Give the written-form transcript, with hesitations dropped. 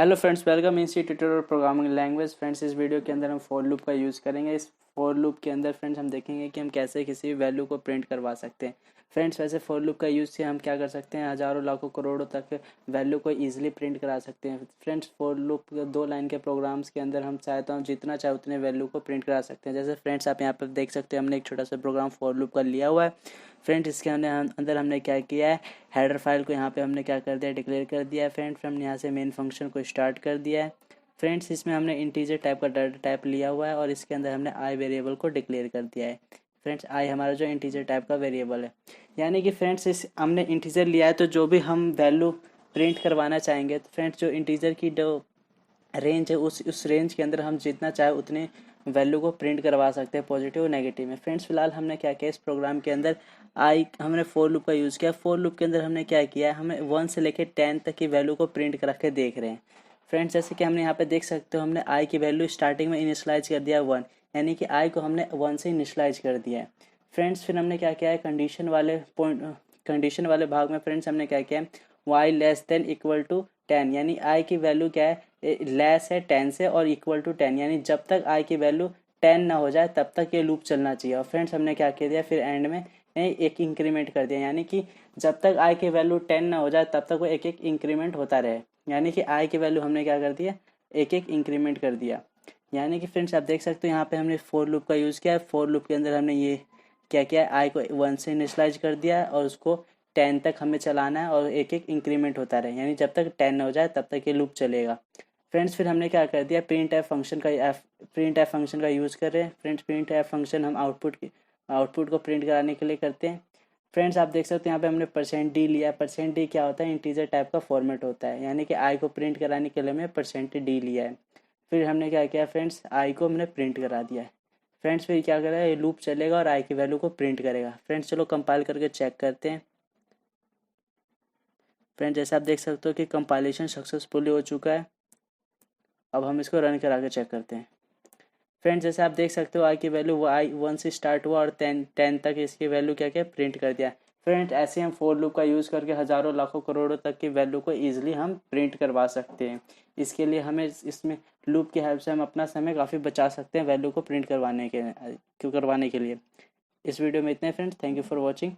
Hello friends, welcome institute programming language. Friends, इस video के अंदर हम फॉर लूप का यूज़ करेंगे। इस फॉर लूप के अंदर फ्रेंड्स हम देखेंगे कि हम कैसे किसी भी वैल्यू को प्रिंट करवा सकते हैं। फ्रेंड्स, वैसे फॉर लूप का यूज़ से हम क्या कर सकते हैं, हज़ारों लाखों करोड़ों तक वैल्यू को ईजिली प्रिंट करा सकते हैं। फ्रेंड्स, फॉर लूप 2 लाइन के प्रोग्राम्स के अंदर हम चाहता हूँ जितना चाहे उतने वैल्यू को प्रिंट करा सकते हैं। जैसे फ्रेंड्स आप यहाँ पर देख सकते हैं, हमने एक छोटा सा प्रोग्राम फॉर लूप का लिया हुआ है। फ्रेंड्स, इसके अंदर हमने क्या किया है, हेडर फाइल को यहाँ पे हमने क्या कर दिया, डिक्लेयर कर दिया है। फ्रेंड्स, हमने यहाँ से मेन फंक्शन को स्टार्ट कर दिया है। फ्रेंड्स, इसमें हमने इंटीजर टाइप का डाटा टाइप लिया हुआ है और इसके अंदर हमने आई वेरिएबल को डिक्लेयर कर दिया है। फ्रेंड्स, आई हमारा जो इंटीजर टाइप का वेरिएबल है, यानी कि फ्रेंड्स इस हमने इंटीजर लिया है, तो जो भी हम वैल्यू प्रिंट करवाना चाहेंगे, तो फ्रेंड्स जो इंटीजर की जो रेंज है उस रेंज के अंदर हम जितना चाहे उतने वैल्यू को प्रिंट करवा सकते हैं, पॉजिटिव और नेगेटिव में। फ्रेंड्स, फिलहाल हमने क्या किया, इस प्रोग्राम के अंदर हमने फॉर लूप का यूज़ किया। फॉर लूप के अंदर हमने क्या किया है, हमें 1 से लेकर 10 तक की वैल्यू को प्रिंट करके देख रहे हैं। फ्रेंड्स, जैसे कि हमने यहाँ पे देख सकते हो, हमने आई की वैल्यू स्टार्टिंग में इनिशलाइज कर दिया 1, यानी कि आई को हमने 1 से इनिशलाइज कर दिया है। फ्रेंड्स, फिर हमने क्या किया है, कंडीशन वाले भाग में फ्रेंड्स हमने क्या किया है, Y less than equal to 10, यानी आई की वैल्यू क्या है, लेस है 10 से और इक्वल टू 10, यानी जब तक आई की वैल्यू 10 ना हो जाए तब तक ये लूप चलना चाहिए। और फ्रेंड्स हमने क्या कर दिया, फिर एंड में एक इंक्रीमेंट कर दिया, यानी कि जब तक आई की वैल्यू 10 ना हो जाए तब तक वो एक एक इंक्रीमेंट होता रहे। यानी कि आई की वैल्यू हमने क्या कर दिया, एक एक इंक्रीमेंट कर दिया। यानी कि फ्रेंड्स आप देख सकते हो, यहाँ पे हमने फॉर लूप का यूज़ किया है। फॉर लूप के अंदर हमने ये क्या किया, आई को 1 से इनिशलाइज कर दिया और उसको 10 तक हमें चलाना है और एक एक इंक्रीमेंट होता रहे, यानी जब तक 10 हो जाए तब तक ये लूप चलेगा। फ्रेंड्स, फिर हमने क्या कर दिया, प्रिंट एफ फंक्शन का यूज़ कर रहे हैं। फ्रेंड्स, प्रिंट एफ फंक्शन हम आउटपुट को प्रिंट कराने के लिए करते हैं। फ्रेंड्स, आप देख सकते हैं यहाँ पे हमने %d लिया। %d क्या होता है, इंटीजर टाइप का फॉर्मेट होता है, यानी कि आई को प्रिंट कराने के लिए हमने %d लिया है। फिर हमने क्या किया फ्रेंड्स, आई को हमने प्रिंट करा दिया है। फ्रेंड्स, फिर क्या करेगा, ये लूप चलेगा और आई की वैल्यू को प्रिंट करेगा। फ्रेंड्स, चलो कंपाइल करके चेक करते हैं। फ्रेंड्स, जैसे आप देख सकते हो कि कंपाइलेशन सक्सेसफुली हो चुका है। अब हम इसको रन करा के चेक करते हैं। फ्रेंड्स, जैसे आप देख सकते हो, आई की वैल्यू वो आई 1 से स्टार्ट हुआ और 10 तक इसकी वैल्यू क्या क्या प्रिंट कर दिया। फ्रेंड्स, ऐसे हम फॉर लूप का यूज़ करके हज़ारों लाखों करोड़ों तक की वैल्यू को ईजिली हम प्रिंट करवा सकते हैं। इसके लिए हमें इसमें लूप की हेल्प से हम अपना समय काफ़ी बचा सकते हैं वैल्यू को प्रिंट करवाने के लिए। इस वीडियो में इतने friends, thank you for watching.